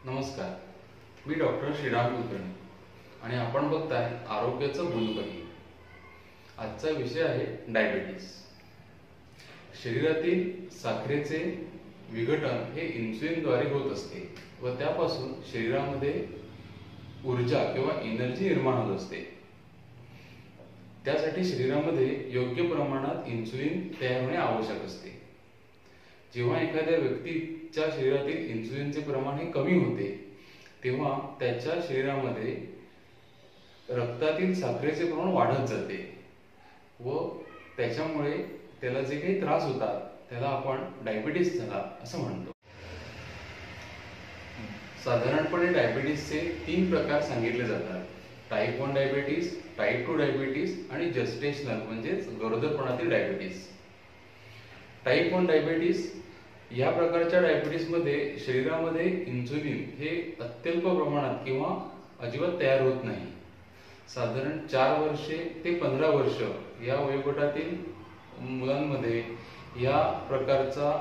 नमस्कार, मी डॉक्टर श्रीराम कुलकर्णी आणि आपण बघताय आरोग्याचं बोलकही. आजचा विषय आहे डायबिटीस. शरीरातील साखरेचे विघटन हे इन्सुलिनद्वारे होत असते व त्यापासून शरीरामध्ये ऊर्जा किंवा एनर्जी निर्माण होत असते. त्यासाठी शरीरामध्ये योग्य प्रमाणात इन्सुलिन तयार होणे आवश्यक असते. जेव्हा एखाद्या व्यक्तीच्या शरीरातील इन्सुलिनचे प्रमाण हे कमी होते तेव्हा त्याच्या शरीरामध्ये रक्तातील साखरेचे प्रमाण वाढत जाते व त्याच्यामुळे त्याला जे काही त्रास होतात त्याला आपण डायबिटीस झाला असं म्हणतो. साधारणपणे डायबिटीसचे 3 प्रकार सांगितले जातात: टाईप 1 डायबिटीस, टाईप 2 डायबिटीस आणि जस्टेशनल म्हणजेच गरोदरपणातील डायबिटीस. टाईप 1 डायबिटीस या प्रकारच्या डायबिटीसमध्ये शरीरामध्ये इन्सुलिन हे अत्यल्प प्रमाणात किंवा अजिबात तयार होत नाही. साधारण 4 वर्षे ते 15 वर्ष या वयोगटातील मुलांमध्ये या प्रकारचा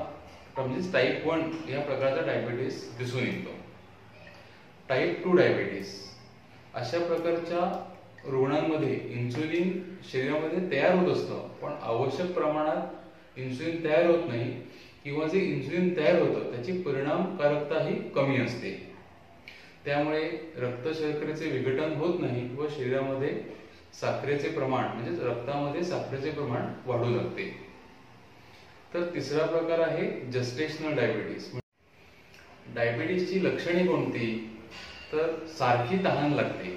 म्हणजेच टाईप 1 या प्रकारचा डायबिटीस दिसून येतो. टाईप 2 डायबिटीस अशा प्रकारच्या रुग्णांमध्ये इन्सुलिन शरीरामध्ये तयार होत असतं पण आवश्यक प्रमाणात इन्सुलिन तयार होत नाही किंवा जे इन्सुलिन तयार होतं त्याची परिणामकारकता ही कमी असते. त्यामुळे रक्त शर्करेचे विघटन होत नाही व शरीरामध्ये साखरेचे प्रमाण म्हणजेच रक्तामध्ये साखरेचे प्रमाण वाढू लागते. तर तिसरा प्रकार आहे जस्टेशनल डायबिटीस. डायबिटीसची लक्षणे कोणती? तर सारखी तहान लागते.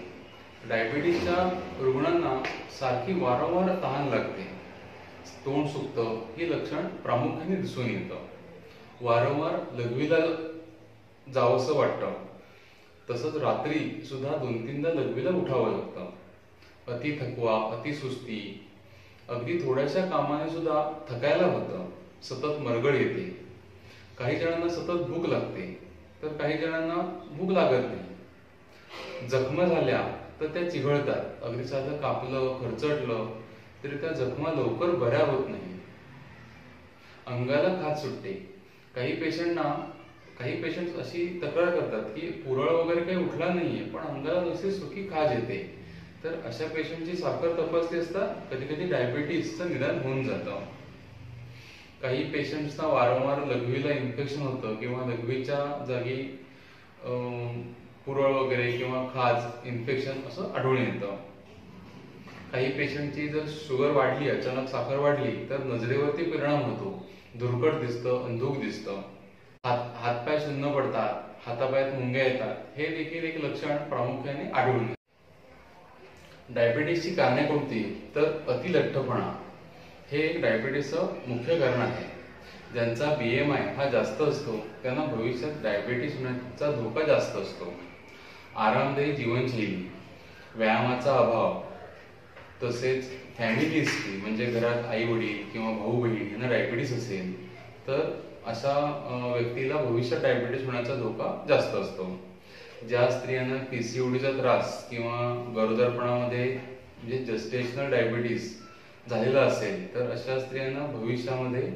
डायबिटीसच्या रुग्णांना सारखी वारंवार तहान लागते. तोंड सुकतं हे लक्षण प्रामुख्याने दिसून येतं. वारंवार लघवीला जावंसं वाटतं. तसंच रात्री सुद्धा 2-3दा लघवीला उठावं लागतं. अति थकवा, अति सुस्ती, अगदी थोड्याशा कामाने सुद्धा थकायला होतं. सतत मरगळ येते. काही जणांना सतत भूक लागते तर काही जणांना भूक लागत नाही. जखमा झाल्या तर त्या चिघळतात. अगदी साधं कापलं, खरचटलं तरी त्या जखमा लवकर बऱ्या होत नाही. अंगाला खाज सुटते. काही पेशंट अशी तक्रार करतात की पुरळ वगैरे काही उठला नाहीये पण अंगाला नुसती सुकी खाज येते. तर अशा पेशंटची साखर तपासली असता कधी कधी डायबिटीसचं निदान होऊन जातं. काही पेशंट्सना वारंवार लघवीला इन्फेक्शन होतं किंवा लघवीच्या जागी पुरळ वगैरे किंवा खाज इन्फेक्शन असं आढळून येतं. काही पेशंटची जर शुगर वाढली, अचानक साखर वाढली तर नजरेवरती परिणाम होतो. धुरकट दिसतं, अंधुक दिसतं. हातपाय सुन्न पडतात, हातापायात मुंग्या येतात. हे देखील एक लक्षण प्रामुख्याने आढळून येतं. डायबिटीसची कारणे कोणती? तर अतिलठ्ठपणा हे एक डायबिटीसचं मुख्य कारण आहे. ज्यांचा BMI हा जास्त असतो त्यांना भविष्यात डायबिटीस होण्याचा धोका जास्त असतो. आरामदायी जीवनशैली, व्यायामाचा अभाव, तसेच फॅमिली हिस्ट्री म्हणजे घरात आई वडील किंवा भाऊ बहीण यांना डायबिटीस असेल तर अशा व्यक्तीला भविष्यात डायबिटीस होण्याचा धोका जास्त असतो. ज्या स्त्रियांना PCODचा त्रास किंवा गरोदरपणामध्ये म्हणजे जस्टेशनल डायबिटीस झालेला असेल तर अशा स्त्रियांना भविष्यामध्ये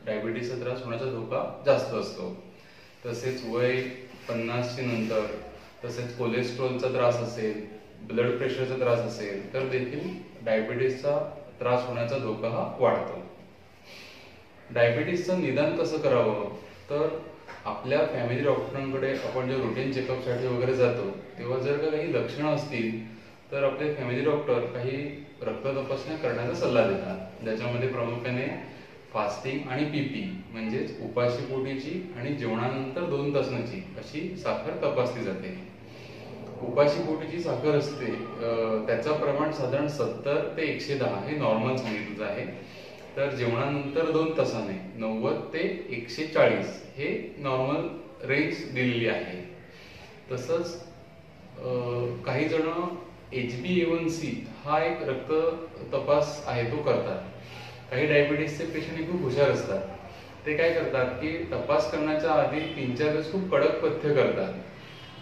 डायबिटीसचा त्रास होण्याचा धोका जास्त असतो. तसेच वय 50च्या नंतर तसेच कोलेस्ट्रॉलचा त्रास असेल, ब्लड प्रेशरचा त्रास असेल तर देखील डायबिटीसचा त्रास होण्याचा धोका हा वाढतो. डायबिटीसचं निदान कसं करावं? तर आपल्या फॅमिली डॉक्टरांकडे आपण जे रुटीन चेकअपसाठी वगैरे जातो तेव्हा जर का काही लक्षणं असतील तर आपले फॅमिली डॉक्टर काही रक्त तपासण्या करण्याचा सल्ला देतात. ज्याच्यामध्ये प्रामुख्याने फास्टिंग आणि PP म्हणजेच उपाशी पोटीची आणि जेवणानंतर 2 तासांची अशी साखर तपासली जाते. उपाशी पोटीची साखर असते त्याचं प्रमाण साधारण 70 ते 110 हे नॉर्मल सांगितलं आहे. तर जेवणानंतर 2 तासाने 90 ते 140 हे नॉर्मल रेंज दिलेली आहे. तसंच काही जण HbA1c हा एक रक्त तपास आहे तो करतात. काही डायबिटीसचे पेशंट खूप हुशार असतात. ते काय करतात की तपास करण्याच्या आधी 3-4 दिवस खूप कडक पथ्य करतात.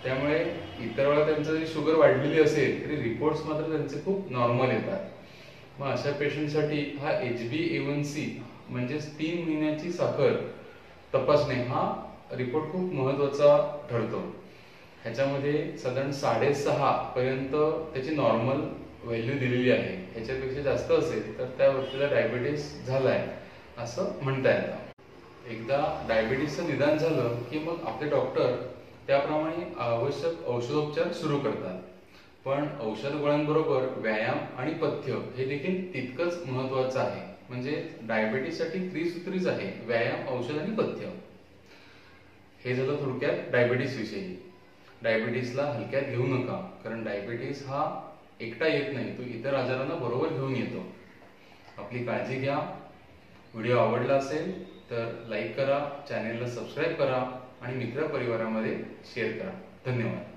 त्यामुळे इतर वेळा त्यांचं जी शुगर वाढलेली असेल तरी रिपोर्ट्स मात्र त्यांचे खूप नॉर्मल येतात. मग अशा पेशंटसाठी हा HbA1c म्हणजेच 3 महिन्याची साखर तपासणे हा रिपोर्ट खूप महत्त्वाचा ठरतो. ह्याच्यामध्ये साधारण 6.5 पर्यंत त्याची नॉर्मल व्हॅल्यू दिलेली आहे. ह्याच्यापेक्षा जास्त असेल तर त्या व्यक्तीला डायबिटीस झालाय असं म्हणता येतं. एकदा डायबिटीसचं निदान झालं की मग आपले डॉक्टर त्याप्रमाणे आवश्यक औषधोपचार सुरू करतात. पण औषध गोळ्यांबरोबर व्यायाम आणि पथ्य हे देखील तितकंच महत्वाचं आहे. म्हणजे डायबिटीससाठी त्रिसूत्रीच आहे: व्यायाम, औषध आणि पथ्य. हे झालं थोडक्यात डायबिटीस विषयी. डायबिटीसला हलक्यात घेऊ नका, कारण डायबिटीस हा एकटा येत नाही, तो इतर आजारांना बरोबर घेऊन येतो. आपली काळजी घ्या. व्हिडिओ आवडला असेल तर लाईक करा, चॅनेलला सबस्क्राईब करा आणि मित्र परिवारामध्ये शेअर करा. धन्यवाद.